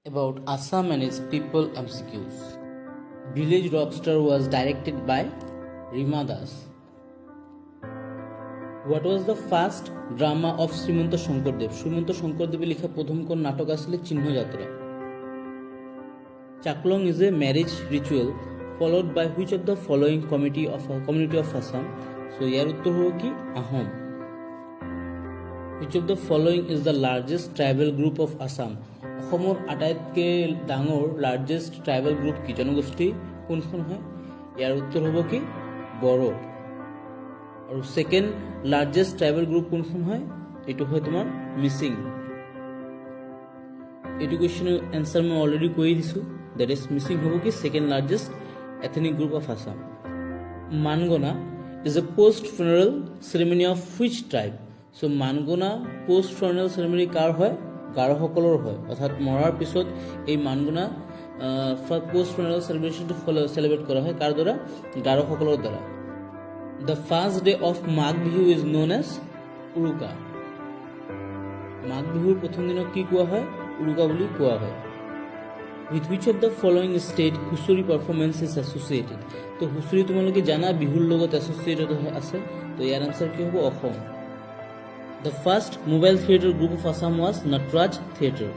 About Assam and its people MCQs. Village Rockstar was directed by Rima Das. What was the first drama of Srimanta Shankardev? Srimanta Shankardev লেখা প্রথম কোন নাটক আসলে চিহ্নযাত্রা। Chaklong is a marriage ritual followed by which of the following community of Assam? So ইয়ার উত্তর হলো কি Ahom. Which of the following is the largest tribal group of Assam? অসমৰ আটাইতকৈ ডাঙৰ লাৰ্জেষ্ট ট্ৰাইবেল গ্ৰুপ কি জনগোষ্ঠী কোনখন হয়? ইয়াৰ উত্তৰ হ'ব কি বড়ো। আৰু সেকেন্ড লাৰ্জেষ্ট ট্ৰাইবেল গ্ৰুপ কোনখন হয়? এইটো হয় তোমাৰ মিচিং। এইটো কুৱেশ্যনৰ এনচাৰ মই অলৰেডি কৈ দিছোঁ, দেট ইজ মিচিং হ'ব কি second largest ethnic group of Assam. Mangona is a post funeral ceremony of which tribe? চ' মানগনা পোষ্ট ফিউনাৰেল চেৰেমনি কাৰ হয়? গাৰোসকলৰ হয়। অৰ্থাৎ মৰাৰ পিছত এই মানগনা পোষ্ট ফিউনাৰেল চেলিব্ৰেশ্যনটো চেলিব্ৰেট কৰা হয় কাৰ দ্বাৰা? গাৰোসকলৰ দ্বাৰা। The first day of Magh Bihu is known as Uruka. Magh বিহুৰ প্ৰথম দিনক কি কোৱা হয়? উৰুকা বুলি কোৱা হয়। With which of the following state Husori performance is associated? তো হুঁচৰি তোমালোকে জানা বিহুৰ লগত এছ'চিয়েটেড আছে, তো ইয়াৰ আনচাৰ কি হ'ব? Assam. The first mobile theatre group of Assam was Natraj Theatre.